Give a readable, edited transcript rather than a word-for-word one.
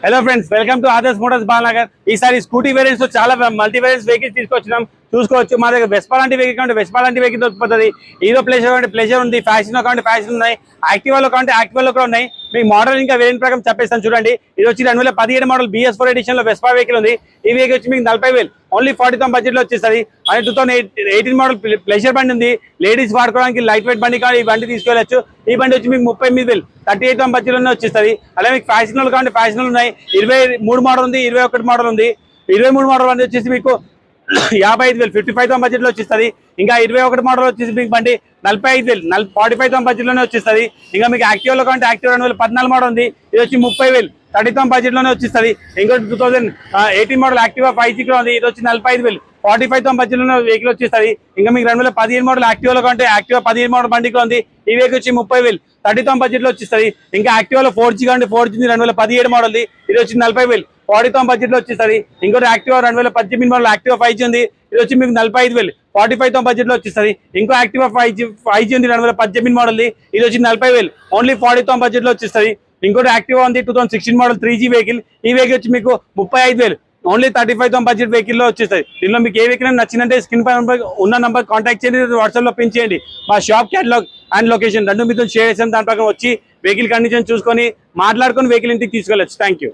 Hello friends, welcome to Adarsh Motors Balanagar. ఈసారి scooty variants లో చాలా మల్టీ వేరియంట్స్ వెహికల్స్ తీసుకొచ్చినాం. చూసుకోవచ్చు, మా దగ్గర వెస్పా లాంటి వెహికల్ కంటే వెస్పా లాంటి వెహికల్ దొరుకుతుంది. హీరో ప్లెజర్ అంటే ప్లెజర్ ఉంది, ఫ్యాషన్ కంటే ఫ్యాషన్ ఉన్నాయి, యాక్టివాలో కంటే యాక్టివాలో కూడా ఉన్నాయి. మీకు మోడల్ ఇంకా వేరియంట్ ప్రకారం చెప్పేస్తాను చూడండి. ఇది వచ్చి 2017 మోడల్ BS4 ఎడిషన్ లో వెస్పా వెహికల్ ఉంది. ఈ వెహికల్ వచ్చి మీకు 40,000 ఓన్లీ 40,000 బడ్జెట్ లో వచ్చేస్తుంది. అదే 2018 మోడల్ ప్లెజర్ బండి ఉంది. లేడీస్ వాడుకోవడానికి లైట్ వెయిట్ బండి కానీ ఈ బండి తీసుకెళ్ళచ్చు. ఈ బండి వచ్చి మీకు 38,000 38,000 బడ్జెట్ లోనే వచ్చేస్తుంది. అలాగే మీకు ఫ్యాషనల్ కావాలంటే ఫ్యాషనల్ ఉన్నాయి. 23 మోడల్ ఉంది, 21 మోడల్ ఉంది. 23 మోడల్ బండి వచ్చేసి మీకు 55,000 55,000 బడ్జెట్ లో వచ్చేస్తుంది. ఇంకా 21 మోడల్ వచ్చేసి మీకు బండి 45,000 45,000 బడ్జెట్ లోనే వచ్చేస్తుంది. ఇంకా మీకు యాక్టివ్లో కంటే యాక్టివ్ 2014 మోడల్ ఉంది. ఇది వచ్చి 30,000 30,000 బడ్జెట్ లోనే వచ్చేస్తుంది. ఇంకోటి 2018 మోడల్ యాక్టివా 5G కూడా ఉంది. ఇది వచ్చి 45,000 45,000 బడ్జెట్ లోనే వెహికల్ వచ్చేస్తుంది. ఇంకా మీకు 2015 మోడల్ యాక్టివ్లో కంటే యాక్టివా 15 మోడల్ బండి కూడా ఉంది. ఈ వెహికల్ వచ్చి 30,000 30,000 బడ్జెట్ లో వచ్చేస్తుంది. ఇంకా యాక్టివాలో 4G కంటే 4G 2017 మోడల్ ఇది వచ్చి 40,000 40,000 బడ్జెట్ లో వచ్చేస్తుంది. ఇంకోటి యాక్టివా 2018 మోడల్ యాక్టివా 5G ఉంది. ఇది వచ్చి మీకు 45,000 45,000 బడ్జెట్ లో వచ్చేస్తుంది. ఇంకో యాక్టివా 5G ఉంది 2018 మోడల్ ఇది వచ్చి 40,000 ఓన్లీ 40,000 బడ్జెట్ లో వచ్చేస్తుంది. ఇంకోటి యాక్టివా ఉంది 2016 మోడల్ 3G వెహికల్. ఈ వెహికల్ వచ్చి మీకు 35,000 ఓన్లీ 35,000 బడ్జెట్ వెహికల్ లో వచ్చేస్తాయి. దీనిలో మీకు ఏ వెహికల్ నచ్చిందంటే స్క్రీన్ పై ఉన్న నంబర్ కాంటాక్ట్ చేయండి, వాట్సాప్ లో పిన్ చేయండి. మా షాప్ క్యాటలాగ్ అండ్ లొకేషన్ రెండు మీతో షేర్ చేసాం. దాని ప్రకారం వచ్చి వెహికల్ కండిషన్ చూసుకొని మాట్లాడుకొని వెహికల్ ఇంటికి తీసుకెళ్ళచ్చు. Thank you.